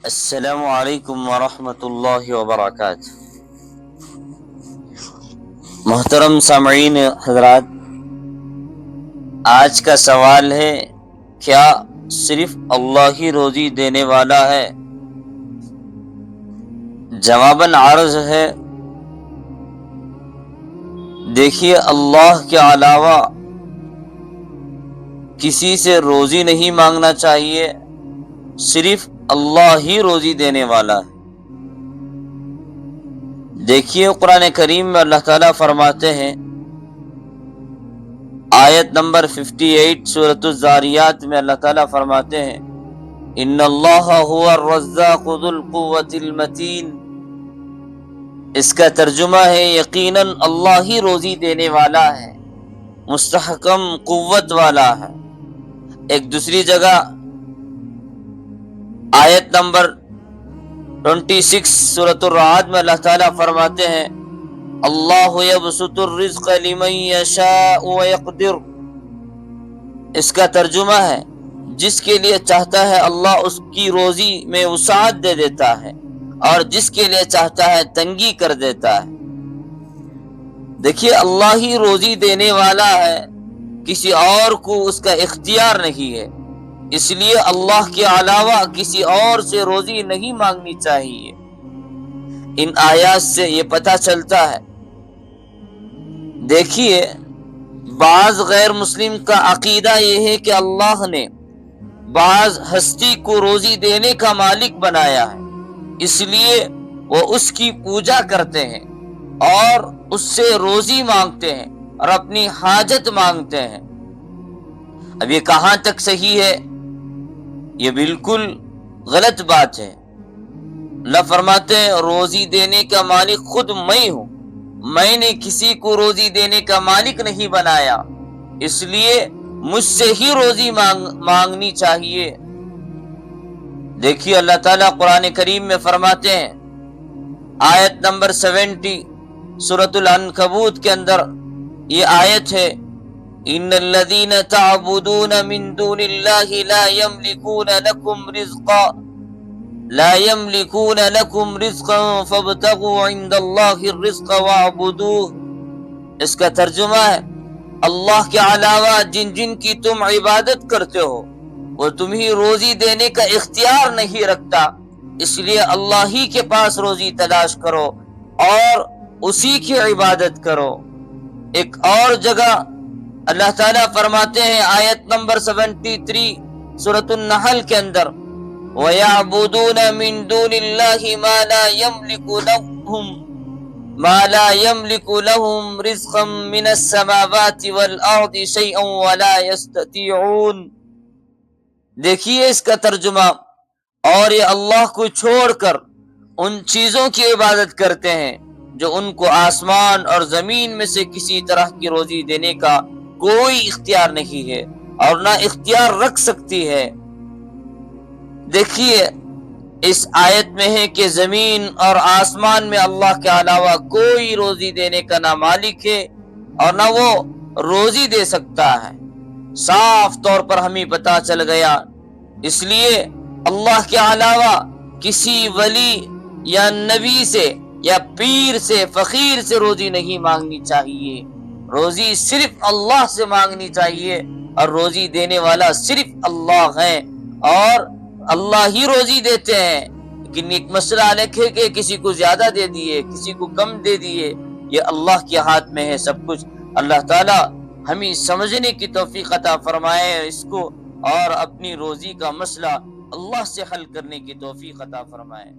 السلام علیکم ورحمۃ اللہ وبرکاتہ۔ محترم سامعین حضرات، آج کا سوال ہے، کیا صرف اللہ ہی روزی دینے والا ہے؟ جواباً عرض ہے، دیکھیے، اللہ کے علاوہ کسی سے روزی نہیں مانگنا چاہیے، صرف اللہ ہی روزی دینے والا ہے۔ دیکھیے، قرآن کریم میں اللہ تعالیٰ فرماتے ہیں، آیت نمبر 58 سورۃ الذاریات میں اللہ تعالیٰ فرماتے ہیں، ان اللہ هو الرزاق ذو القوۃ المتین۔ اس کا ترجمہ ہے، یقیناً اللہ ہی روزی دینے والا ہے، مستحکم قوت والا ہے۔ ایک دوسری جگہ آیت نمبر 26 سورۃ الرعد میں اللہ تعالیٰ فرماتے ہیں، اللہ یبسط الرزق لمن یشاء ویقدر۔ اس کا ترجمہ ہے، جس کے لیے چاہتا ہے اللہ اس کی روزی میں وسعت دے دیتا ہے، اور جس کے لیے چاہتا ہے تنگی کر دیتا ہے۔ دیکھیے، اللہ ہی روزی دینے والا ہے، کسی اور کو اس کا اختیار نہیں ہے، اس لیے اللہ کے علاوہ کسی اور سے روزی نہیں مانگنی چاہیے۔ ان آیات سے یہ پتہ چلتا ہے۔ دیکھیے، بعض غیر مسلم کا عقیدہ یہ ہے کہ اللہ نے بعض ہستی کو روزی دینے کا مالک بنایا ہے، اس لیے وہ اس کی پوجا کرتے ہیں اور اس سے روزی مانگتے ہیں اور اپنی حاجت مانگتے ہیں۔ اب یہ کہاں تک صحیح ہے؟ یہ بالکل غلط بات ہے۔ اللہ فرماتے ہیں، روزی دینے کا مالک خود میں ہوں، میں نے کسی کو روزی دینے کا مالک نہیں بنایا، اس لیے مجھ سے ہی روزی مانگنی چاہیے۔ دیکھیے، اللہ تعالیٰ قرآن کریم میں فرماتے ہیں، آیت نمبر 70 سورۃ العنکبوت کے اندر یہ آیت ہے، ان الذین تعبدون من دون اللہ لا یملکون لکم رزقا فابتغوا عند اللہ الرزق واعبدوہ۔ اس کا ترجمہ ہے، اللہ کے علاوہ جن جن کی تم عبادت کرتے ہو وہ تمہیں روزی دینے کا اختیار نہیں رکھتا، اس لیے اللہ ہی کے پاس روزی تلاش کرو اور اسی کی عبادت کرو۔ ایک اور جگہ اللہ تعالیٰ فرماتے ہیں، آیت نمبر 73 سورۃ النحل کے اندر، وَيَعْبُدُونَ مِن دُونِ اللَّهِ مَا لَا يَمْلِكُ لَهُمْ رِزْقًا مِنَ السَّمَاوَاتِ وَالْأَرْضِ شَيْئًا وَلَا يَسْتَطِيعُونَ۔ دیکھیے اس کا ترجمہ، اور یہ اللہ کو چھوڑ کر ان چیزوں کی عبادت کرتے ہیں جو ان کو آسمان اور زمین میں سے کسی طرح کی روزی دینے کا کوئی اختیار نہیں ہے اور نہ اختیار رکھ سکتی ہے۔ دیکھیے، اس آیت میں ہے کہ زمین اور آسمان میں اللہ کے علاوہ کوئی روزی دینے کا نہ مالک ہے اور نہ وہ روزی دے سکتا ہے۔ صاف طور پر ہمیں پتہ چل گیا، اس لیے اللہ کے علاوہ کسی ولی یا نبی سے یا پیر سے، فقیر سے روزی نہیں مانگنی چاہیے، روزی صرف اللہ سے مانگنی چاہیے، اور روزی دینے والا صرف اللہ ہے، اور اللہ ہی روزی دیتے ہیں۔ لیکن ایک مسئلہ الگ ہے کہ کسی کو زیادہ دے دیے، کسی کو کم دے دیے، یہ اللہ کے ہاتھ میں ہے سب کچھ۔ اللہ تعالی ہمیں سمجھنے کی توفیق عطا فرمائے اس کو، اور اپنی روزی کا مسئلہ اللہ سے حل کرنے کی توفیق عطا فرمائے۔